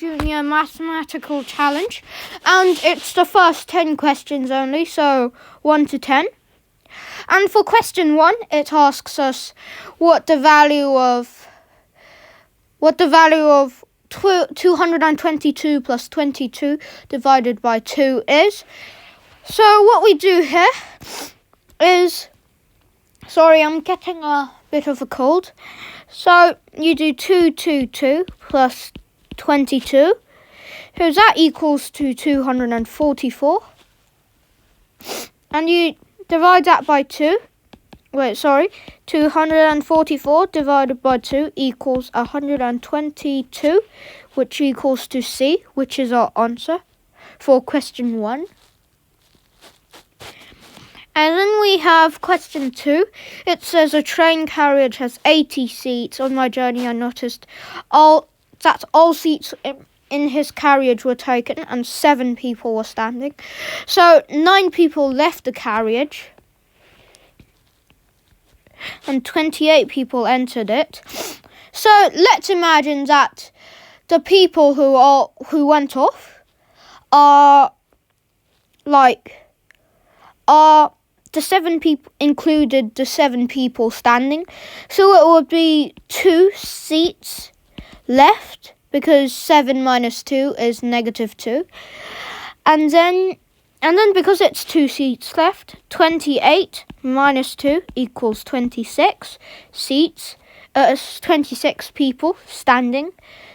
Junior Mathematical Challenge, and it's the first 10 questions only, so 1 to 10. And for question 1, it asks us what the value of 222 plus 22 divided by 2 is. So what we do here is, sorry, I'm getting a bit of a cold. So you do 222 plus 22. So that equals to 244. And you divide that by 2. 244 divided by 2 equals 122, which equals to C, which is our answer for question 1. And then we have question 2. It says a train carriage has 80 seats. On my journey, I noticed all seats in his carriage were taken and 7 people were standing. So 9 people left the carriage and 28 people entered it. So let's imagine that the people who went off are the 7 people included the 7 people standing. So it would be 2 seats left, because 7 minus 2 is -2. And then because it's 2 seats left, 28 minus 2 equals 26 seats. 26 people standing.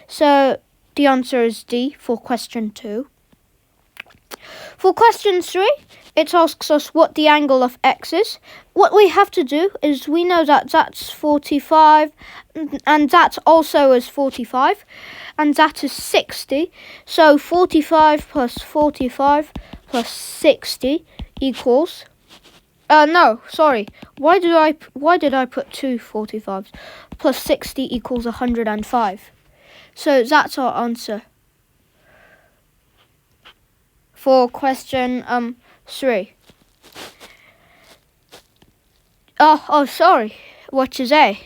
So the answer is D for question 2. For question 3, it asks us what the angle of X is. What we have to do is, we know that that's 45, and that also is 45, and that is 60. So 45 plus 45 plus 60 equals... no, sorry. Why did I put 2 45s? Plus 60 equals 105. So that's our answer for question 3. Oh, sorry, which is A.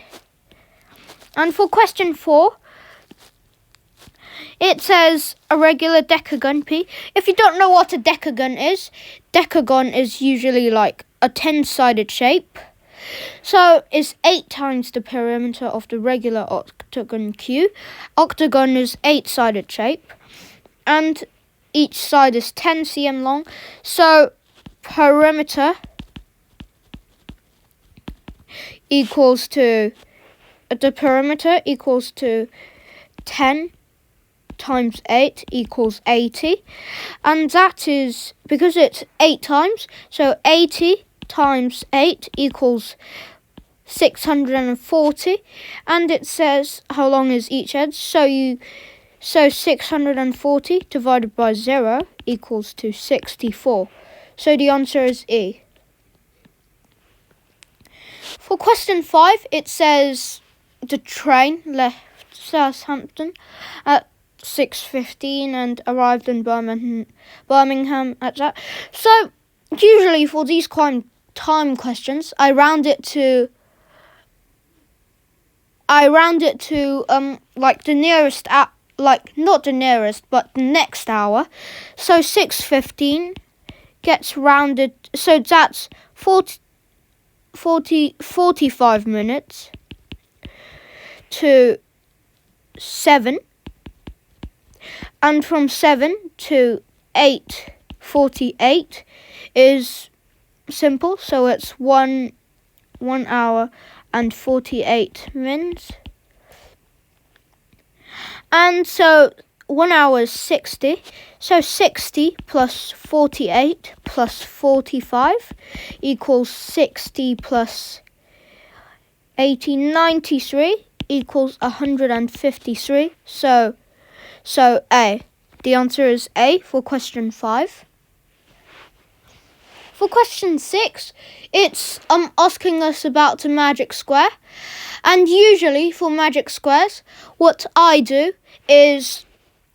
And for question 4, it says a regular decagon P. If you don't know what a decagon is usually like a 10-sided shape. So it's 8 times the perimeter of the regular octagon Q. Octagon is 8-sided shape, and each side is 10 cm long. So perimeter equals to 10 times 8 equals 80, and that is because it's 8 times, so 80 times 8 equals 640, and it says how long is each edge, so 640 divided by 0 equals to 64. So the answer is E. For question 5, it says the train left Southampton at 6:15 and arrived in Birmingham at that. So usually for these time questions, I round it to like the nearest not the nearest, but the next hour. So 6:15 gets rounded, so that's 45 minutes to 7, and from 7 to 8:48 is simple, so it's 1 hour and 48 minutes. And so 1 hour is 60, so 60 plus 48 plus 45 equals 60 plus 80, 93 equals 153. So A. The answer is A for question 5. For question 6, it's asking us about the magic square. And usually for magic squares, what I do is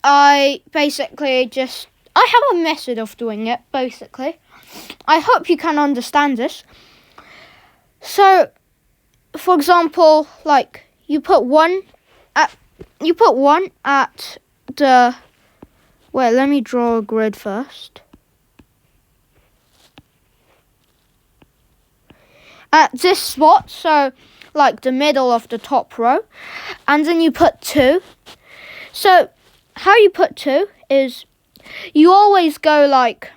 I have a method of doing it, basically. I hope you can understand this. So, for example, like you put one at wait, let me draw a grid first. At this spot, so like the middle of the top row, and then you put 2. So how you put 2 is you always go like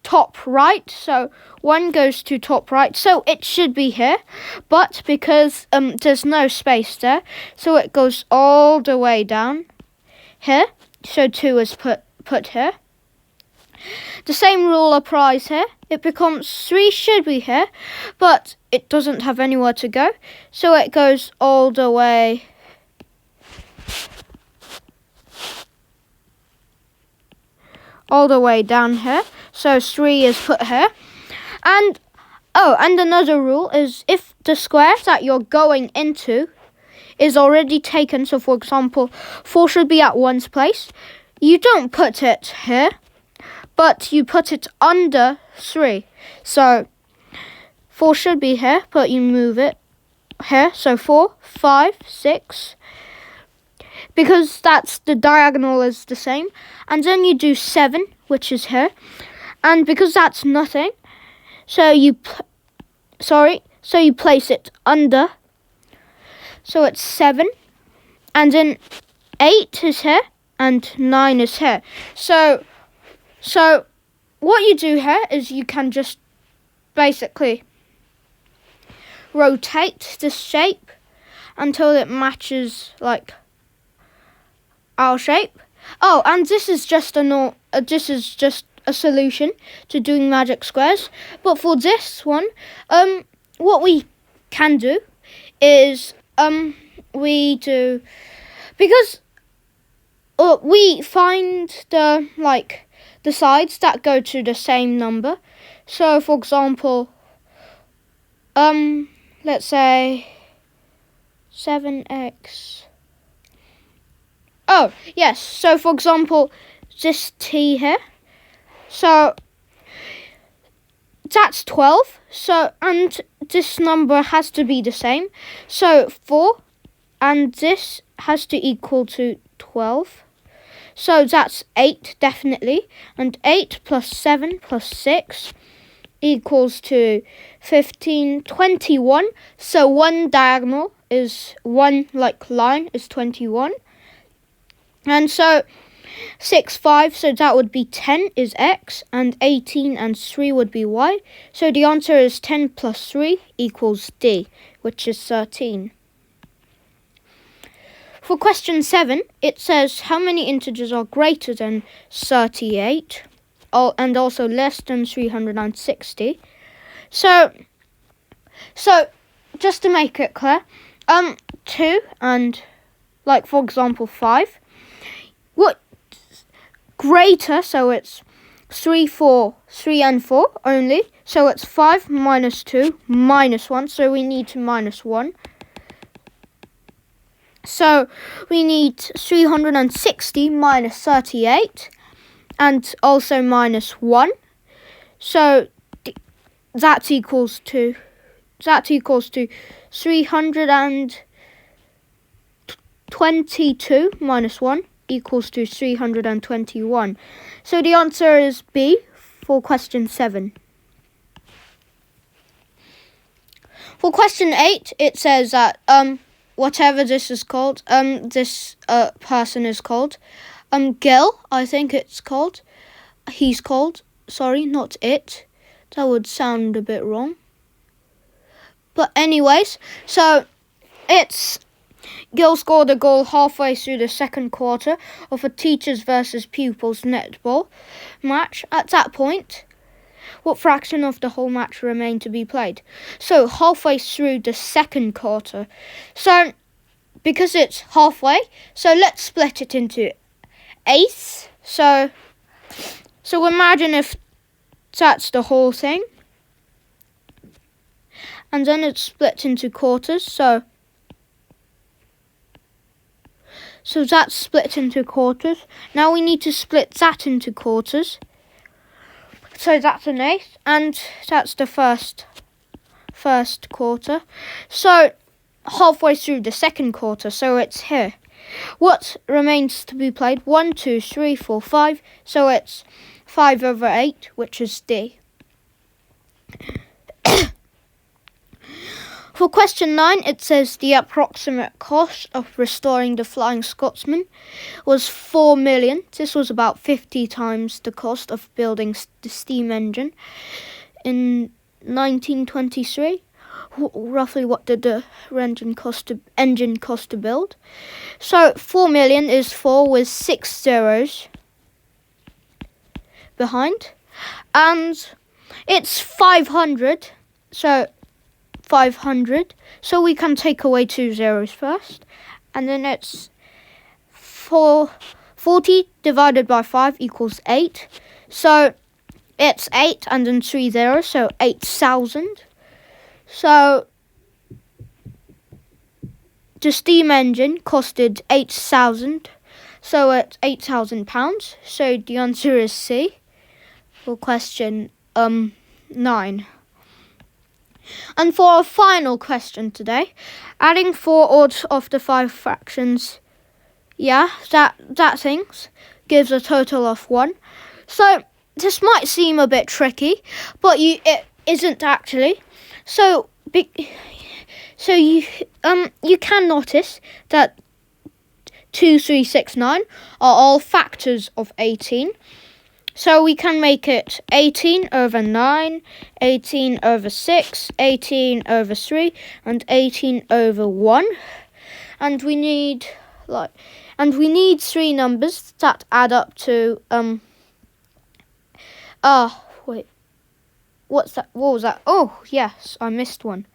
top right, so 1 goes to top right, so it should be here, but because there's no space there, so it goes all the way down here, so 2 is put here. The same rule applies here. It becomes 3 should be here, but it doesn't have anywhere to go, so it goes all the way down here. So 3 is put here. And another rule is if the square that you're going into is already taken, so for example 4 should be at 1's place, you don't put it here, but you put it under 3. So 4 should be here, but you move it here. So 4, 5, 6, because that's the diagonal is the same. And then you do 7, which is here. And because that's nothing, so you place it under. So it's 7. And then 8 is here and 9 is here. So what you do here is you can just basically rotate the shape until it matches like our shape. Oh, and this is just a solution to doing magic squares. But for this one, what we can do is because we find the sides that go to the same number. So for example, let's say 7x. Oh, yes. So for example, this t here. So that's 12. So, and this number has to be the same. So 4 and this has to equal to 12. So that's 8 definitely. And 8 plus 7 plus 6 equals to 15, 21. So one diagonal is one line is 21. And so 6, 5, so that would be 10 is x, and 18 and 3 would be y. So the answer is 10 plus 3 equals D, which is 13. For question 7, it says how many integers are greater than 38 and also less than 360. So just to make it clear, 2 and for example 5. What greater, so it's 3 and 4 only. So it's 5 minus 2 minus 1. So we need to minus 1. So we need 360 minus 38 and also minus 1. So that equals to 322 minus 1 equals to 321. So the answer is B for question 7. For question 8, it says that whatever this is called, this person is called, Gil, I think it's called. He's called. Sorry, not it. That would sound a bit wrong. But anyways, so it's Gil scored a goal halfway through the second quarter of a teachers versus pupils netball match. At that point, what fraction of the whole match remained to be played? So halfway through the second quarter. So because it's halfway, so let's split it into eighths. So imagine if that's the whole thing. And then it's split into quarters. So that's split into quarters. Now we need to split that into quarters. So that's an eighth, and that's the first quarter. So halfway through the second quarter, so it's here. What remains to be played? 1, 2, 3, 4, 5. So it's 5 over 8, which is D. For question 9, it says the approximate cost of restoring the Flying Scotsman was 4 million. This was about 50 times the cost of building the steam engine in 1923. Roughly, what did the engine cost to build? So 4 million is 4 with 6 zeros behind, and it's 500. So 500. So we can take away 2 zeros first, and then it's 40 divided by 5 equals 8. So it's 8 and then 3 zeros, so 8,000. So the steam engine costed 8,000. So it's £8,000. So the answer is C for question 9. And for our final question today, adding 4 odds of the 5 fractions, that things gives a total of 1. So this might seem a bit tricky, but it isn't actually. So you can notice that 2, 3, 6, 9 are all factors of 18. So we can make it 18 over 9, 18 over 6, 18 over 3, and 18 over 1. And we need 3 numbers that add up to what's that? What was that? Oh, yes, I missed one.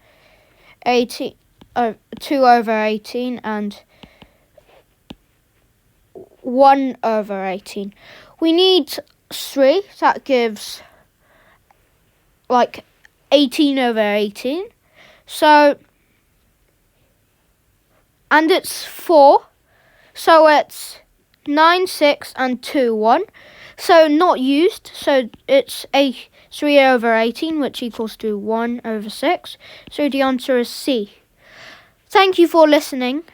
2 over 18 and 1 over 18. We need 3, that gives 18 over 18. So, and it's 4, so it's 9, 6 and 2, 1. So not used, so it's 3 over 18, which equals to 1 over 6. So the answer is C. Thank you for listening.